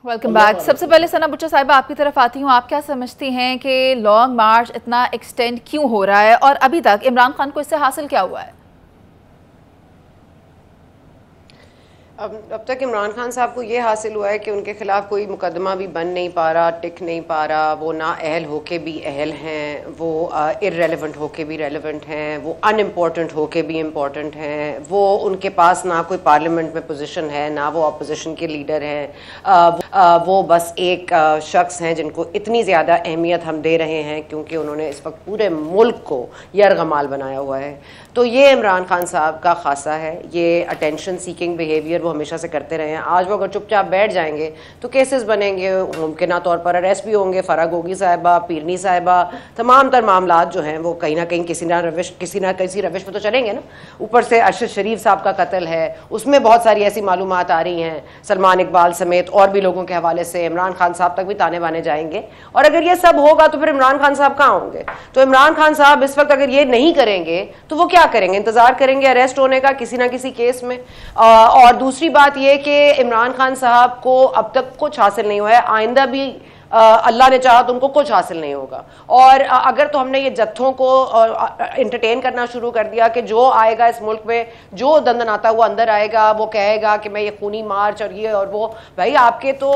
Welcome back. सबसे पहले सना बुच्चा साहिबा आपकी तरफ आती हूँ, आप क्या समझती हैं कि लॉन्ग मार्च इतना एक्सटेंड क्यों हो रहा है और अभी तक इमरान खान को इससे हासिल क्या हुआ है? अब तक इमरान खान साहब को ये हासिल हुआ है कि उनके खिलाफ कोई मुकदमा भी बन नहीं पा रहा, टिक नहीं पा रहा। वो ना अहल होके भी अहल हैं, वो इररेलेवेंट होके भी रेलेवेंट हैं, वो अनइम्पॉर्टेंट होके भी इम्पॉर्टेंट हैं। वो उनके पास ना कोई पार्लियामेंट में पोजीशन है, ना वो अपोजिशन के लीडर हैं। वो बस एक शख्स हैं जिनको इतनी ज़्यादा अहमियत हम दे रहे हैं क्योंकि उन्होंने इस वक्त पूरे मुल्क को यरगमाल बनाया हुआ है। तो ये इमरान खान साहब का खासा है, ये अटेंशन सीकिंग बिहेवियर वो हमेशा से करते रहे हैं। आज वो अगर चुपचाप बैठ जाएंगे तो केसेस बनेंगे, मुमकिन तौर पर अरेस्ट भी होंगे। फ़रा गोगी साहिबा, पीरनी साहिबा, तमाम तर मामलात जो हैं वो कहीं ना कहीं किसी ना किसी रविश पर तो चलेंगे ना। ऊपर से अरशद शरीफ साहब का कत्ल है, उसमें बहुत सारी ऐसी मालूमात आ रही हैं, सलमान इकबाल समेत और भी लोगों के हवाले से इमरान खान साहब तक भी ताने बाने जाएंगे। और अगर ये सब होगा तो फिर इमरान खान साहब कहाँ होंगे? तो इमरान खान साहब इस वक्त अगर ये नहीं करेंगे तो वो क्या करेंगे? इंतजार करेंगे अरेस्ट होने का किसी ना किसी केस में। और दूसरी बात यह कि इमरान खान साहब को अब तक कुछ हासिल नहीं हुआ है, आइंदा भी अल्लाह ने चाहा तो उनको कुछ हासिल नहीं होगा। और अगर तो हमने ये जत्थों को इंटरटेन करना शुरू कर दिया कि जो आएगा इस मुल्क में, जो दंदनाता हुआ अंदर आएगा, वो कहेगा कि मैं ये खूनी मार्च और ये और वो। भाई आपके तो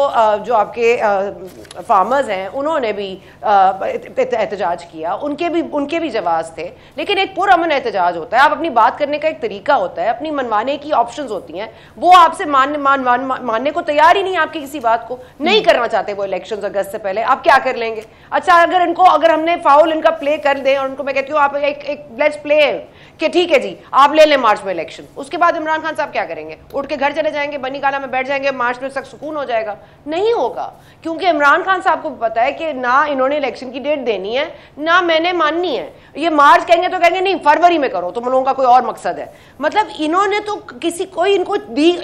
जो आपके फार्मर्स हैं उन्होंने भी एहतजाज किया, उनके भी जवाब थे, लेकिन एक पुरअमन एहतजाज होता है। आप अपनी बात करने का एक तरीका होता है, अपनी मनवाने की ऑप्शंस होती हैं, वो आपसे मानने को तैयार ही नहीं, आपकी किसी बात को नहीं करना चाहते वो इलेक्शंस अगस्त से पहले। आप क्या कर लेंगे? अच्छा अगर हमने फाउल इनका प्ले कर दें और उनको मैं कहती हूँ आप एक लेट्स प्ले कि ठीक है जी आप ले लें मार्च में इलेक्शन, उसके बाद इमरान खान साहब क्या करेंगे? उठ के घर चले जाएंगे, बनी काला में बैठ जाएंगे, मार्च में तक सुकून हो जाएगा? नहीं होगा, क्योंकि इमरान खान साहब को पता है कि ना इन्होंने इलेक्शन की डेट देनी है ना मैंने माननी है। ये मार्च कहेंगे तो कहेंगे नहीं फरवरी में करो, तुम लोगों का कोई और मकसद है। मतलब इन्होंने तो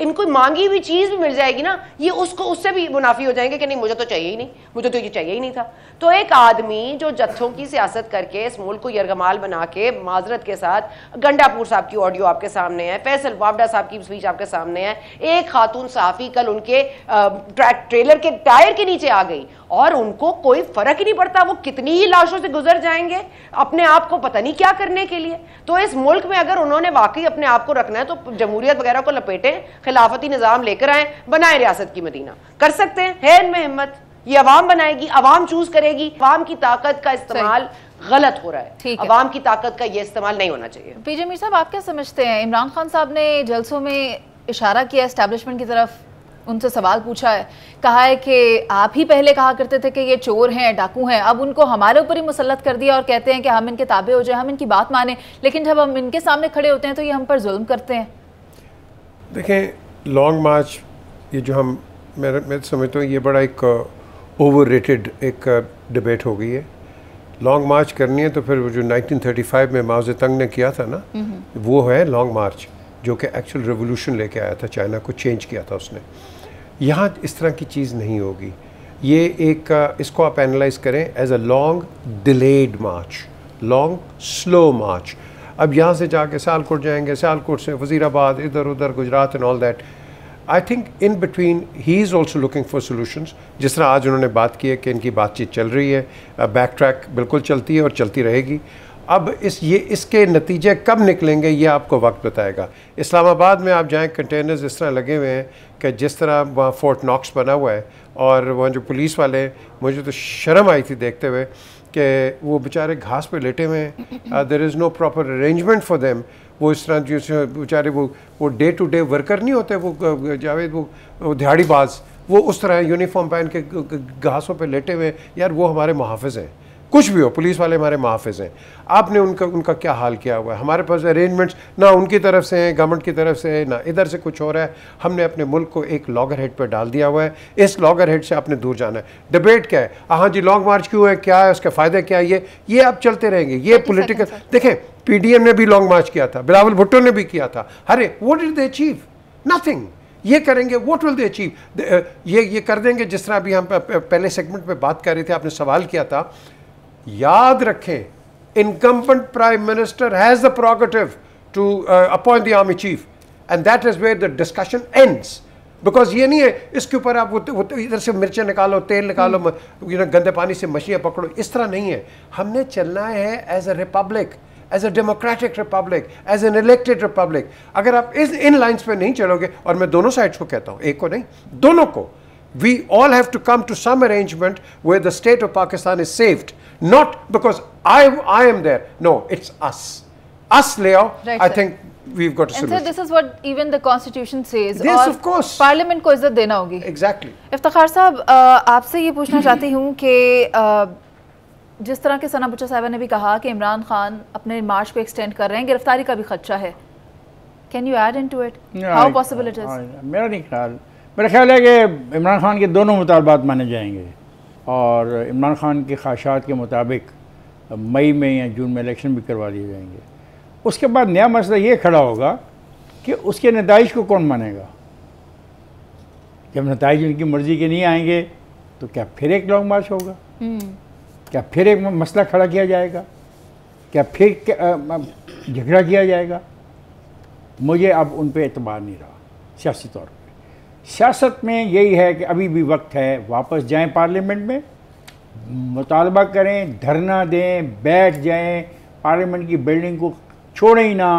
इनको मांगी हुई चीज भी मिल जाएगी ना, ये उससे भी मुनाफी हो जाएंगे कि नहीं मुझे तो चाहिए ही नहीं, मुझे तो ये चाहिए ही नहीं था। तो एक आदमी जो जत्थों की सियासत करके इस मुल्क को यरगमाल बना के, माजरत के साथ, गंडापुर साहब की ऑडियो आपके सामने है, फैसल वावडा साहब की स्पीच आपके सामने है, एक खातून सहाफी कल उनके ट्रेलर के टायर के नीचे आ गई और उनको कोई फर्क ही नहीं पड़ता, वो कितनी ही लाशों से गुजर जाएंगे अपने आप को पता नहीं क्या करने के लिए। तो इस मुल्क में अगर उन्होंने वाकई अपने आप को रखना है तो जमहूरियत वगैरह को लपेटें, खिलाफती निजाम लेकर आए, बनाए रियासत की मदीना। कर सकते हैं, है इनमें हिम्मत, ये अवाम बनाएगी, अवाम चूज करेगी। अवाम की ताकत का इस्तेमाल गलत हो रहा है, अवाम की ताकत का ये इस्तेमाल नहीं होना चाहिए। पीजे मीर साहब आप क्या समझते हैं? इमरान खान साहब ने जलसों में इशारा किया एस्टैब्लिशमेंट की तरफ, उनसे सवाल पूछा है, कहा है कि आप ही पहले कहा करते थे कि ये चोर हैं, डाकू हैं, अब उनको हमारे ऊपर ही मुसल्लत कर दिया और कहते हैं कि हम इनके ताबे हो जाए, हम इनकी बात माने, लेकिन जब हम इनके सामने खड़े होते हैं तो ये हम पर जुल्म करते हैं। देखें लॉन्ग मार्च ये जो हम मैं समझता हूँ ये बड़ा एक ओवर रेटेड एक डिबेट हो गई है। लॉन्ग मार्च करनी है तो फिर जो 1935 में माओ ज़ेतुंग ने किया था ना, वो है लॉन्ग मार्च, जो कि एक्चुअल रेवोल्यूशन लेके आया था, चाइना को चेंज किया था उसने। यहाँ इस तरह की चीज़ नहीं होगी। ये एक इसको आप एनालाइज करें as a long delayed march, long slow march. अब यहाँ से जाके सियालकोट जाएंगे, सियालकोट से वज़ीराबाद, इधर उधर Gujarat and all that. I think in between he is also looking for solutions. जिस तरह आज उन्होंने बात की है कि इनकी बातचीत चल रही है, बैक ट्रैक बिल्कुल चलती है और चलती रहेगी। अब इसके नतीजे कब निकलेंगे ये आपको वक्त बताएगा। इस्लामाबाद में आप जाएं, कंटेनर्स इस तरह लगे हुए हैं कि जिस तरह वहाँ फोर्ट नॉक्स बना हुआ है, और वहाँ जो पुलिस वाले, मुझे तो शर्म आई थी देखते हुए कि वो बेचारे घास पे लेटे हुए हैं, there is no proper arrangement for them. वो इस तरह जो बेचारे वो डे टू डे वर्कर नहीं होते, वो जावेद वो दिहाड़ीबाज, वो उस तरह यूनिफॉर्म पहन के घासों पे लेटे हुए। यार वो हमारे मुहाफ़िज़ हैं, कुछ भी हो, पुलिस वाले हमारे मुहाफ़िज़ हैं। आपने उनका क्या हाल किया हुआ है? हमारे पास अरेंजमेंट्स ना उनकी तरफ से हैं, गवर्नमेंट की तरफ से, ना इधर से कुछ हो रहा है। हमने अपने मुल्क को एक लॉगर हेड पर डाल दिया हुआ है, इस लॉगर हेड से आपने दूर जाना है। डिबेट क्या है? हाँ जी लॉन्ग मार्च क्यों है, क्या है उसके फ़ायदे क्या है, ये आप चलते रहेंगे। ये पोलिटिकल, देखें PDM ने भी लॉन्ग मार्च किया था, बिलावल भुट्टो ने भी किया था। अरे what did they achieve? Nothing. ये करेंगे, व्हाट विल दे अचीव? ये कर देंगे जिस तरह अभी हम पहले सेगमेंट में बात कर रहे थे, आपने सवाल किया था। याद रखें, incumbent prime minister has the prerogative to appoint the army chief, and that is where the discussion ends. Because ये नहीं है इसके ऊपर आप वो इधर से मिर्चें निकालो, तेल निकालो, गंदे पानी से मछलियाँ पकड़ो, इस तरह नहीं है। हमने चलना है as a republic, as a democratic republic, as an elected republic. अगर आप इन लाइन्स पे नहीं चलोगे, और मैं दोनों साइड्स को कहता हूँ, एक को नहीं, दोनों को, we all have to come to some arrangement where the state of Pakistan is saved, not because I am there. No, it's us. Us, Leo. Right, I sir. think we've got a And solution. sir, this is what even the constitution says. Yes, और of course. Parliament को इज्जत देना होगी। Exactly. Iftikhar साहब, आपसे ये पूछना चाहती हूँ कि जिस तरह के सना बच्चा साहिबा ने भी कहा कि इमरान खान अपने मार्च को एक्सटेंड कर रहे हैं, गिरफ्तारी का भी खदशा है। Can you add into it? How possible it is? मेरा नहीं ख्याल, मेरा ख्याल है कि इमरान खान के दोनों मुतालबात माने जाएंगे और इमरान खान के ख्वाहिशात के मुताबिक मई में या जून में इलेक्शन भी करवा दिए जाएंगे। उसके बाद नया मसला ये खड़ा होगा कि उसके नताइज को कौन मानेगा। जब नताइज उनकी मर्ज़ी के नहीं आएंगे तो क्या फिर एक लॉन्ग मार्च होगा? क्या फिर एक मसला खड़ा किया जाएगा? क्या फिर झगड़ा किया जाएगा? मुझे अब उन पर एतबार नहीं रहा सियासी तौर पर। सियासत में यही है कि अभी भी वक्त है, वापस जाएं पार्लियामेंट में, मुतालबा करें, धरना दें, बैठ जाएं, पार्लियामेंट की बिल्डिंग को छोड़ें ही ना,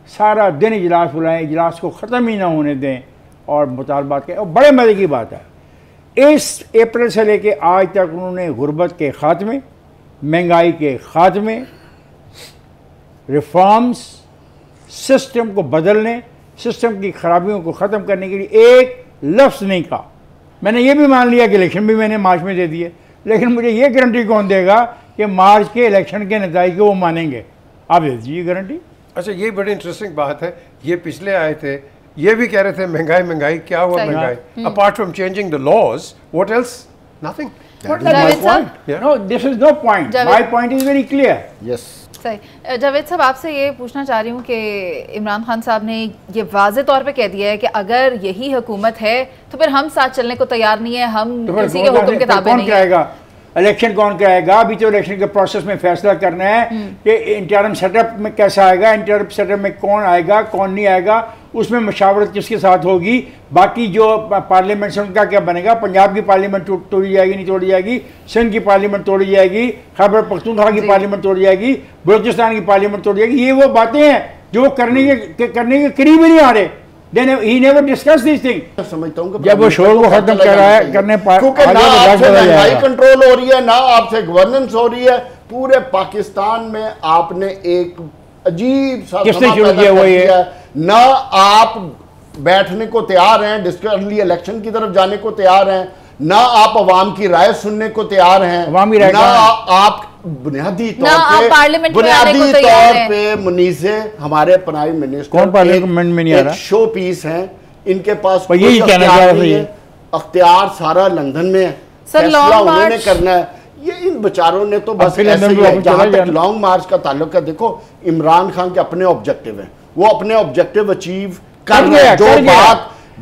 सारा दिन इजलास बुलाएं, इजलास को ख़त्म ही ना होने दें और मुतालबात करें। और बड़े मज़े की बात है, इस अप्रैल से लेके आज तक उन्होंने गुर्बत के ख़ात्मे, महंगाई के ख़ात्मे, रिफॉर्म्स, सिस्टम को बदलने, सिस्टम की खराबियों को ख़त्म करने के लिए एक लफ्ज़ नहीं कहा। मैंने ये भी मान लिया कि इलेक्शन भी मैंने मार्च में दे दिए, लेकिन मुझे ये गारंटी कौन देगा कि मार्च के इलेक्शन के नतीजे को वो मानेंगे? आप दे दीजिए गारंटी। अच्छा, ये बड़ी इंटरेस्टिंग बात है। ये पिछले आए थे, ये भी कह रहे थे महंगाई महंगाई, क्या हुआ महंगाई? Apart from changing the laws, what else? Nothing. No, this is no point. My point is very clear. Yes. सही। जावेद साहब, आपसे ये पूछना चाह रही हूँ कि इमरान खान साहब ने ये वाज़े तौर पे कह दिया है कि अगर यही हुकूमत है तो फिर हम साथ चलने को तैयार नहीं है, हम किसी के हुक्म के ताबे नहीं है। इलेक्शन कौन कराएगा? अभी तो इलेक्शन के प्रोसेस में फैसला करना है कि इंटरिम सेटअप में कैसा आएगा, इंटरिम सेटअप में कौन आएगा, कौन नहीं आएगा, उसमें मशावरत किसके साथ होगी, बाकी जो पार्लियामेंट से उनका क्या बनेगा। पंजाब की पार्लियामेंट तोड़ी जाएगी, नहीं तोड़ी जाएगी, सिंध की पार्लियामेंट तोड़ी जाएगी, खैबर पख्तूनख्वा की पार्लियामेंट तोड़ी जाएगी, बलूचिस्तान की पार्लियामेंट तोड़ी जाएगी। ये वो बातें हैं जो वो करने के करीब ही नहीं आ रहे। He never discussed these things। समझता हूँ जब वो शोर को खत्म कर रहा है करने क्योंकि ना आपसे महंगाई कंट्रोल हो रही है, ना आपसे गवर्नेंस हो रही है। पूरे पाकिस्तान में आपने एक अजीब सा किसने शुरू किया वो ये? ना आप बैठने को तैयार हैं, डिस्कसली इलेक्शन की तरफ जाने को तैयार हैं, ना आप अवाम की राय सुनने को तैयार हैं, ना आप बुनियादी तौर पे मुनीसे हमारे प्राइम मिनिस्टर कौन पार्लियामेंट में नहीं आ रहा, शो पीस हैं, इनके पास यही कहना चाह रही है। अख्तियार सारा लंदन में है, फैसला उन्होंने करना है। ये इन बेचारों ने तो बस ऐसे ही है। जहां तक लॉन्ग मार्च का ताल्लुक है, देखो इमरान खान के अपने ऑब्जेक्टिव हैं, वो अपने ऑब्जेक्टिव अचीव कर रहे हैं। जो बात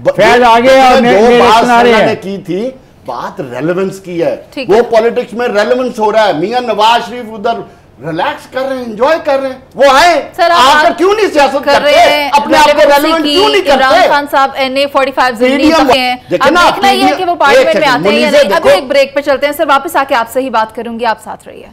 फैल आगे और ने की थी, बात रेलेवेंस की है, वो पॉलिटिक्स में रेलेवेंस हो रहा है। मियां नवाज शरीफ उधर रिलैक्स कर रहे हैं, एंजॉय कर रहे हैं, वो आए आकर क्यों नहीं सियासत करते, अपने आप को रेलेवेंट क्यों नहीं करते? इमरान खान साहब NA 45 जिंदगी में हैं, अब देखना ही है कि वो पार्लियामेंट में आते हैं या नहीं। अभी एक ब्रेक पे चलते हैं सर, वापस आके आपसे ही बात करूंगी, आप साथ रहिए।